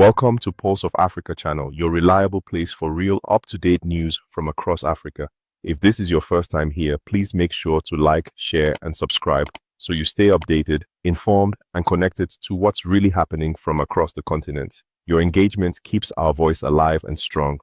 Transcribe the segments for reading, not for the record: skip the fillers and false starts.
Welcome to Pulse of Africa channel, your reliable place for real up-to-date news from across Africa. If this is your first time here, please make sure to like, share, and subscribe so you stay updated, informed, and connected to what's really happening from across the continent. Your engagement keeps our voice alive and strong.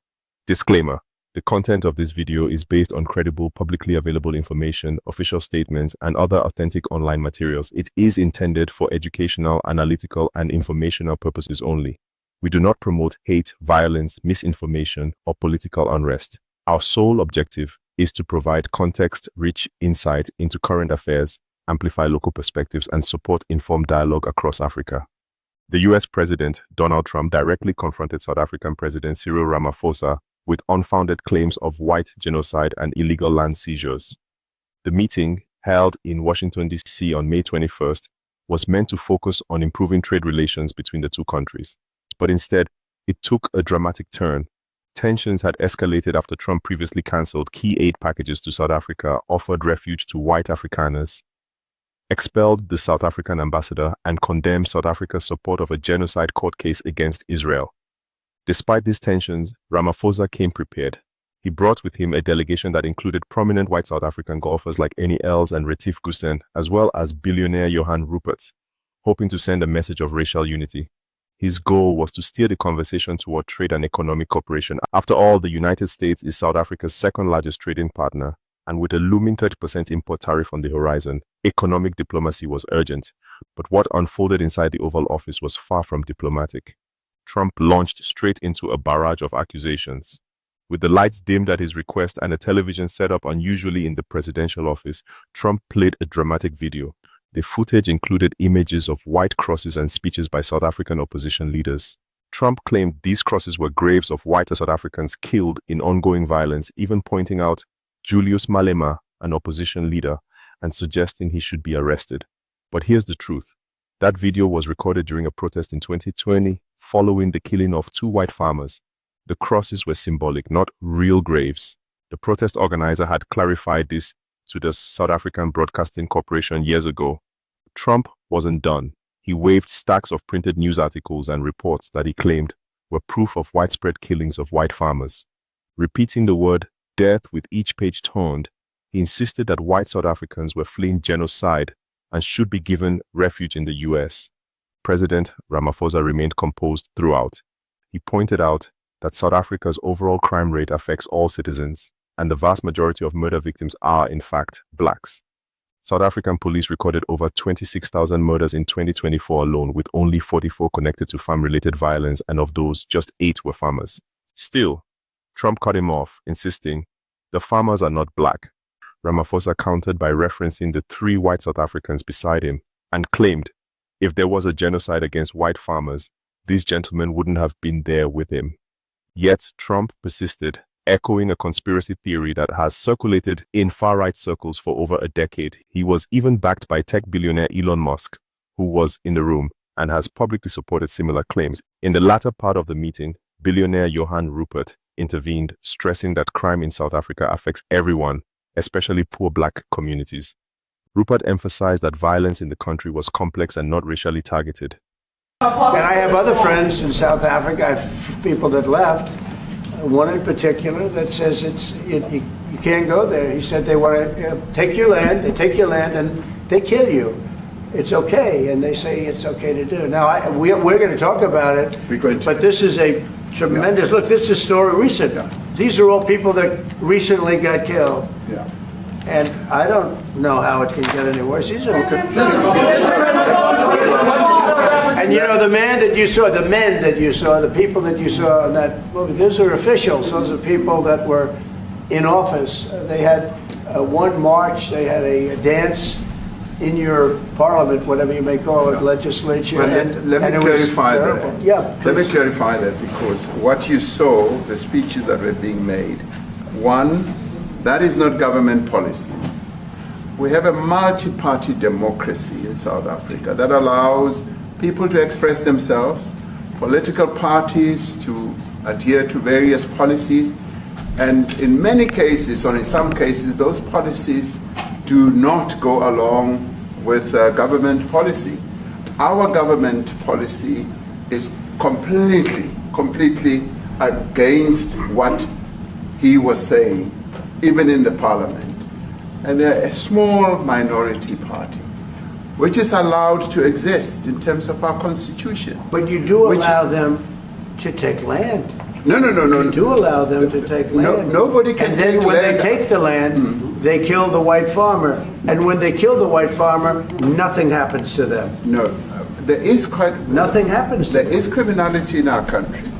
Disclaimer: the content of this video is based on credible, publicly available information, official statements, and other authentic online materials. It is intended for educational, analytical, and informational purposes only. We do not promote hate, violence, misinformation, or political unrest. Our sole objective is to provide context-rich insight into current affairs, amplify local perspectives, and support informed dialogue across Africa. The US President, Donald Trump, directly confronted South African President Cyril Ramaphosa with unfounded claims of white genocide and illegal land seizures. The meeting, held in Washington D.C. on May 21st, was meant to focus on improving trade relations between the two countries. But instead, it took a dramatic turn. Tensions had escalated after Trump previously cancelled key aid packages to South Africa, offered refuge to white Afrikaners, expelled the South African ambassador, and condemned South Africa's support of a genocide court case against Israel. Despite these tensions, Ramaphosa came prepared. He brought with him a delegation that included prominent white South African golfers like Annie Els and Retief Goosen, as well as billionaire Johan Rupert, hoping to send a message of racial unity. His goal was to steer the conversation toward trade and economic cooperation. After all, the United States is South Africa's second-largest trading partner, and with a looming 30% import tariff on the horizon, economic diplomacy was urgent. But what unfolded inside the Oval Office was far from diplomatic. Trump launched straight into a barrage of accusations. With the lights dimmed at his request and a television set up unusually in the presidential office, Trump played a dramatic video. The footage included images of white crosses and speeches by South African opposition leaders. Trump claimed these crosses were graves of white South Africans killed in ongoing violence, even pointing out Julius Malema, an opposition leader, and suggesting he should be arrested. But here's the truth. That video was recorded during a protest in 2020, following the killing of two white farmers. The crosses were symbolic, not real graves. The protest organizer had clarified this to the South African Broadcasting Corporation years ago. Trump wasn't done. He waved stacks of printed news articles and reports that he claimed were proof of widespread killings of white farmers. Repeating the word death with each page turned, he insisted that white South Africans were fleeing genocide and should be given refuge in the US. President Ramaphosa remained composed throughout. He pointed out that South Africa's overall crime rate affects all citizens, and the vast majority of murder victims are, in fact, blacks. South African police recorded over 26,000 murders in 2024 alone, with only 44 connected to farm-related violence, and of those, just 8 were farmers. Still, Trump cut him off, insisting, the farmers are not black. Ramaphosa countered by referencing the 3 white South Africans beside him, and claimed, if there was a genocide against white farmers, these gentlemen wouldn't have been there with him. Yet, Trump persisted, echoing a conspiracy theory that has circulated in far-right circles for over a decade. He was even backed by tech billionaire Elon Musk, who was in the room and has publicly supported similar claims. In the latter part of the meeting, billionaire Johan Rupert intervened, stressing that crime in South Africa affects everyone, especially poor black communities. Rupert emphasized that violence in the country was complex and not racially targeted. And I have other friends in South Africa, I have people that left. One in particular that says you can't go there. He said they want to take your land, they take your land and they kill you. It's okay, and they say it's okay to do. Now, we're going to talk about it, but this is a tremendous, look, this is a story recent. These are all people that recently got killed. Yeah. And I don't know how it can get any worse. These are and you know, the men that you saw, the people that you saw in that movie, those are officials. Those are people that were in office. They had one march, they had a dance in your parliament, whatever you may call it, legislature. Well, let me clarify that. Yeah, let me clarify that, because what you saw, the speeches that were being made, one, that is not government policy. We have a multi-party democracy in South Africa that allows people to express themselves, political parties to adhere to various policies, and in many cases, or in some cases, those policies do not go along with government policy. Our government policy is completely against what he was saying, even in the parliament. And they're a small minority party, which is allowed to exist in terms of our constitution. But you do allow them to take land. No. You do allow them to take land. Nobody can take land. And then when they take the land, they kill the white farmer. And when they kill the white farmer, nothing happens to them. No, there is Nothing happens to them. There is criminality in our country.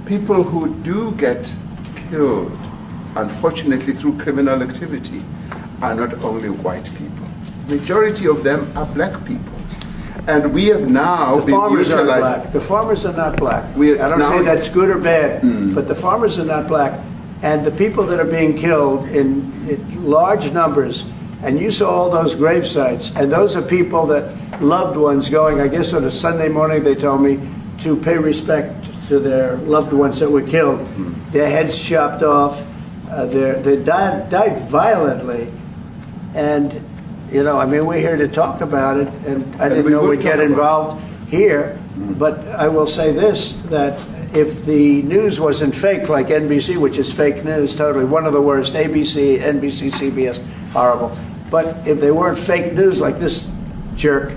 People who do get killed, unfortunately, through criminal activity, are not only white people. Majority of them are black people. And we have now The been farmers are utilized. black. The farmers are not black. We I don't now- say that's good or bad, but the farmers are not black. And the people that are being killed in large numbers, and you saw all those grave sites, and those are people that loved ones going, I guess on a Sunday morning, they told me, to pay respect to their loved ones that were killed. Their heads chopped off. They died violently. And, you know, I mean, we're here to talk about it, and I didn't know we'd get involved here. But I will say this, that if the news wasn't fake, like NBC, which is fake news, totally, one of the worst, ABC, NBC, CBS, horrible. But if they weren't fake news like this jerk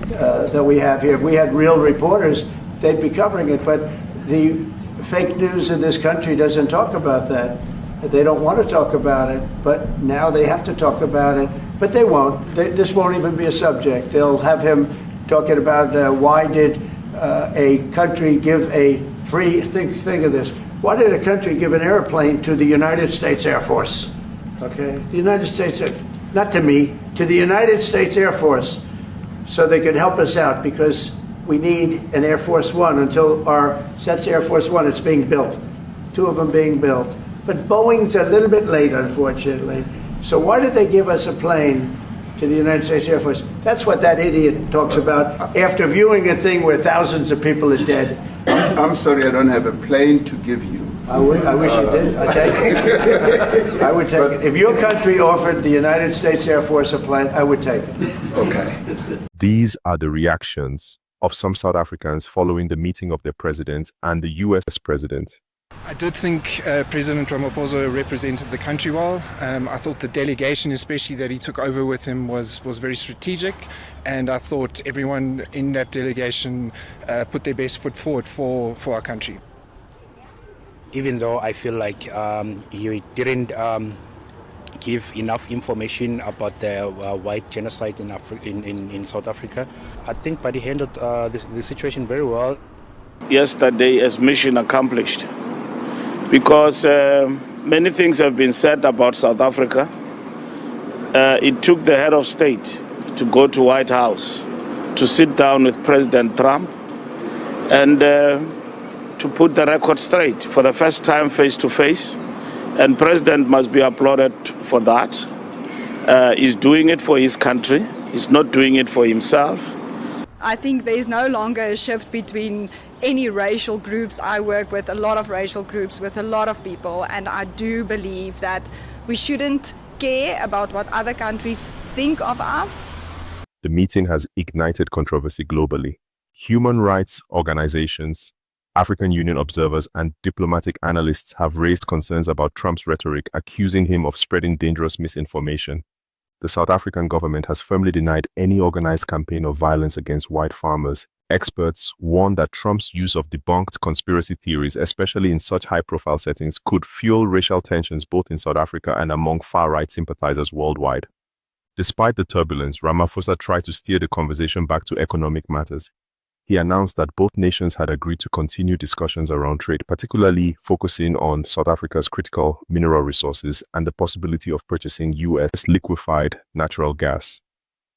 that we have here, if we had real reporters, they'd be covering it. But the fake news in this country doesn't talk about that. They don't want to talk about it, but now they have to talk about it. But they won't. This won't even be a subject. They'll have him talking about why did a country give a free, think of this, why did a country give an airplane to the United States Air Force? Okay, the United States, not to me, to the United States Air Force, so they could help us out, because we need an Air Force One until that's Air Force One, it's being built. 2 of them being built. But Boeing's a little bit late, unfortunately. So why did they give us a plane to the United States Air Force? That's what that idiot talks about after viewing a thing where thousands of people are dead. I'm sorry, I don't have a plane to give you. I wish you did. I take it. I would take it. If your country offered the United States Air Force a plane, I would take it. Okay. These are the reactions of some South Africans following the meeting of their president and the US president. I did think President Ramaphosa represented the country well. I thought the delegation, especially that he took over with him, was very strategic, and I thought everyone in that delegation put their best foot forward for our country. Even though I feel like he didn't give enough information about the white genocide in South Africa, I think but he handled the situation very well. Yesterday is mission accomplished, because many things have been said about South Africa. It took the head of state to go to White House to sit down with President Trump and to put the record straight for the first time face to face. And President must be applauded for that. He's doing it for his country. He's not doing it for himself. I think there's no longer a shift between any racial groups. I work with a lot of racial groups, with a lot of people, and I do believe that we shouldn't care about what other countries think of us. The meeting has ignited controversy globally. Human rights organizations, African Union observers, and diplomatic analysts have raised concerns about Trump's rhetoric, accusing him of spreading dangerous misinformation. The South African government has firmly denied any organized campaign of violence against white farmers. Experts warn that Trump's use of debunked conspiracy theories, especially in such high-profile settings, could fuel racial tensions both in South Africa and among far-right sympathizers worldwide. Despite the turbulence, Ramaphosa tried to steer the conversation back to economic matters. He announced that both nations had agreed to continue discussions around trade, particularly focusing on South Africa's critical mineral resources and the possibility of purchasing U.S. liquefied natural gas.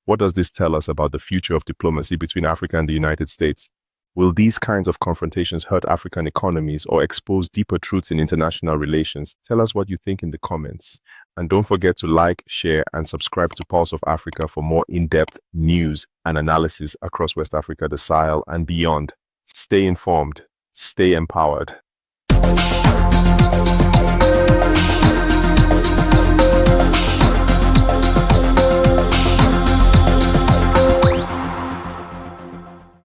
What does this tell us about the future of diplomacy between Africa and the United States? Will these kinds of confrontations hurt African economies or expose deeper truths in international relations? Tell us what you think in the comments. And don't forget to like, share, and subscribe to Pulse of Africa for more in-depth news and analysis across West Africa, the Sahel, and beyond. Stay informed. Stay empowered.